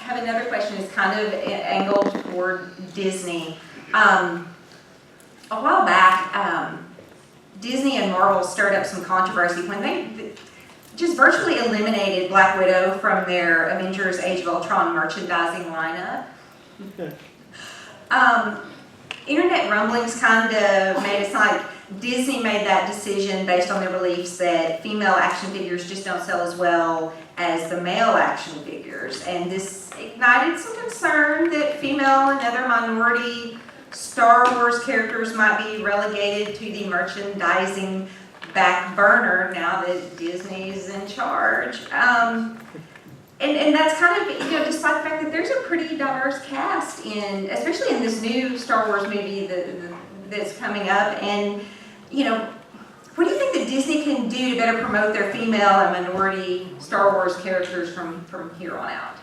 have another question. It's kind of angled toward Disney. A while back, Disney and Marvel stirred up some controversy when they just virtually eliminated Black Widow from their Avengers Age of Ultron merchandising lineup. Internet rumblings kind of made it sound like Disney made that decision based on their beliefs that female action figures just don't sell as well as the male action figures. And this ignited some concern that female and other minority Star Wars characters might be relegated to the merchandising back burner now that Disney's in charge. And that's kind of, despite the fact that there's a pretty diverse cast especially in this new Star Wars movie that's coming up. And, what do you think that Disney can do to better promote their female and minority Star Wars characters from here on out?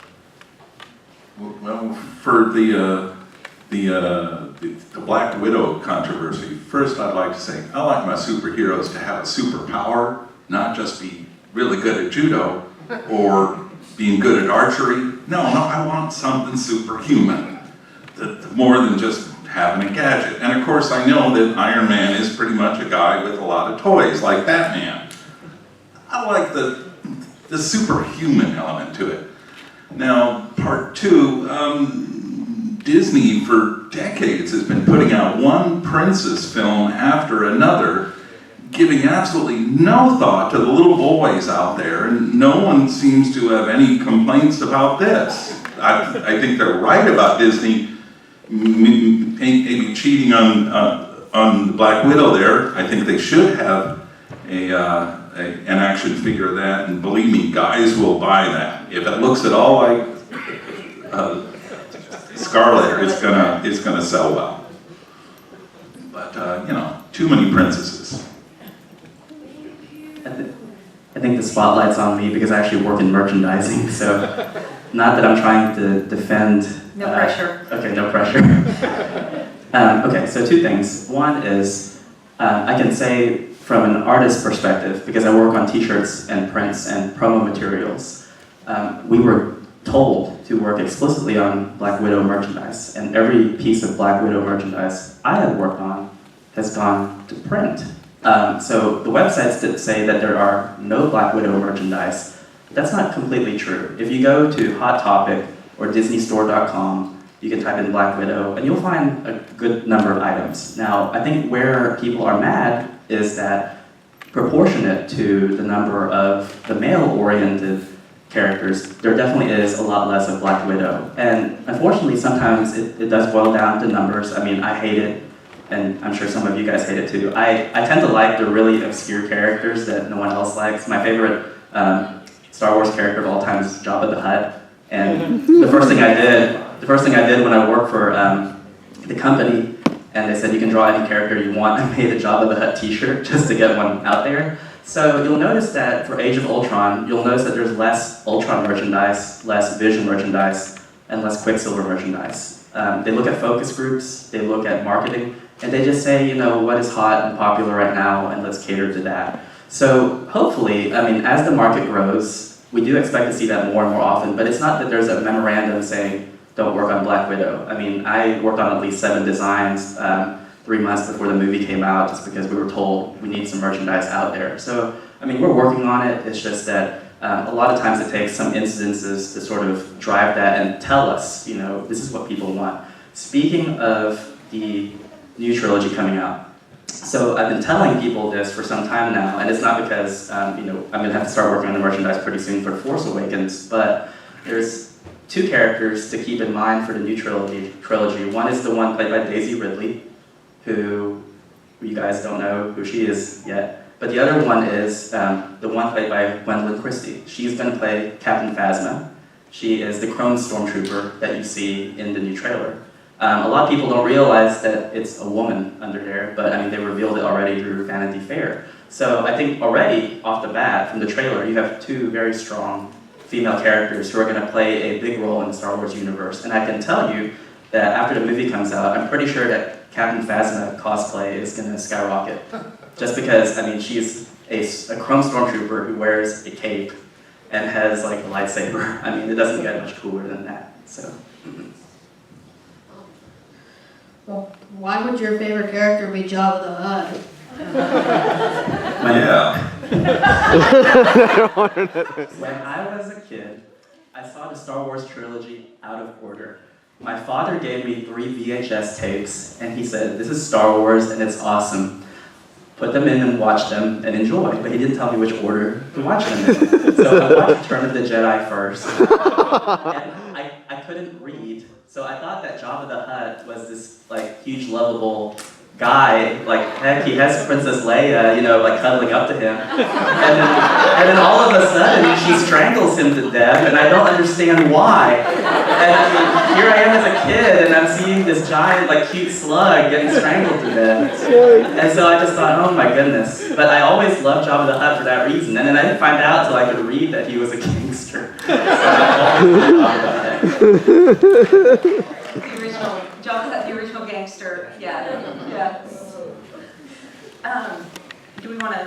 Well, for the Black Widow controversy, first I'd like to say I like my superheroes to have a superpower, not just be really good at judo or being good at archery. No, I want something superhuman, more than just having a gadget. And of course I know that Iron Man is pretty much a guy with a lot of toys, like Batman. I like the superhuman element to it. Now, part two, Disney for decades has been putting out one princess film after another, giving absolutely no thought to the little boys out there, and no one seems to have any complaints about this. I think they're right about Disney maybe cheating on Black Widow there. I think they should have an action figure of that, and believe me, guys will buy that. If it looks at all like Scarlet, it's gonna sell well. But too many princesses. I think the spotlight's on me because I actually work in merchandising, so not that I'm trying to defend. No pressure. Okay, no pressure. Okay, so two things. One is I can say from an artist's perspective, because I work on t-shirts and prints and promo materials, we were told to work explicitly on Black Widow merchandise, and every piece of Black Widow merchandise I have worked on has gone to print. So the websites that say that there are no Black Widow merchandise, that's not completely true. If you go to Hot Topic or DisneyStore.com, you can type in Black Widow and you'll find a good number of items. Now, I think where people are mad is that proportionate to the number of the male-oriented characters, there definitely is a lot less of Black Widow. And unfortunately, sometimes it does boil down to numbers. I mean, I hate it, and I'm sure some of you guys hate it too. I tend to like the really obscure characters that no one else likes. My favorite Star Wars character of all time is Jabba the Hutt. And the first thing I did when I worked for the company, and they said you can draw any character you want, I made a Jabba the Hutt t-shirt just to get one out there. So you'll notice that for Age of Ultron, you'll notice that there's less Ultron merchandise, less Vision merchandise, and less Quicksilver merchandise. They look at focus groups, they look at marketing, and they just say, what is hot and popular right now, and let's cater to that. So hopefully, as the market grows, we do expect to see that more and more often, but it's not that there's a memorandum saying, don't work on Black Widow. I worked on at least 7 designs 3 months before the movie came out, just because we were told we need some merchandise out there. So, we're working on it. It's just that a lot of times it takes some incidences to sort of drive that and tell us, this is what people want. Speaking of the new trilogy coming out, so I've been telling people this for some time now, and it's not because, I'm gonna have to start working on the merchandise pretty soon for Force Awakens, but there's 2 characters to keep in mind for the new trilogy. One is the one played by Daisy Ridley, who you guys don't know who she is yet. But the other one is the one played by Gwendolyn Christie. She's going to play Captain Phasma. She is the Crone Stormtrooper that you see in the new trailer. A lot of people don't realize that it's a woman under there, but they revealed it already through Vanity Fair. So I think already off the bat from the trailer, you have 2 very strong female characters who are going to play a big role in the Star Wars universe. And I can tell you that after the movie comes out, I'm pretty sure that Captain Phasma cosplay is going to skyrocket. Just because, she's a Crone Stormtrooper who wears a cape and has like a lightsaber. I mean, it doesn't get much cooler than that. So. Well, why would your favorite character be Jabba the Hutt? Yeah. When I was a kid, I saw the Star Wars trilogy out of order. My father gave me 3 VHS tapes, and he said, "This is Star Wars, and it's awesome. Put them in and watch them and enjoy." But he didn't tell me which order to watch them in. So I watched Return of the Jedi first. And I couldn't read. So I thought that Jabba the Hutt was this like huge lovable guy. Like heck, he has Princess Leia, you know, like cuddling up to him. And then all of a sudden she strangles him to death, and I don't understand why. And I mean, here I am as a kid, and I'm seeing this giant, like, cute slug getting strangled to death. And so I just thought, oh my goodness. But I always loved Jabba the Hutt for that reason. And then I didn't find out until I could read that he was a gangster. So I always loved Jabba the Hutt. The original, Jabba the Hutt, the original gangster. Yeah, yeah. Do we want to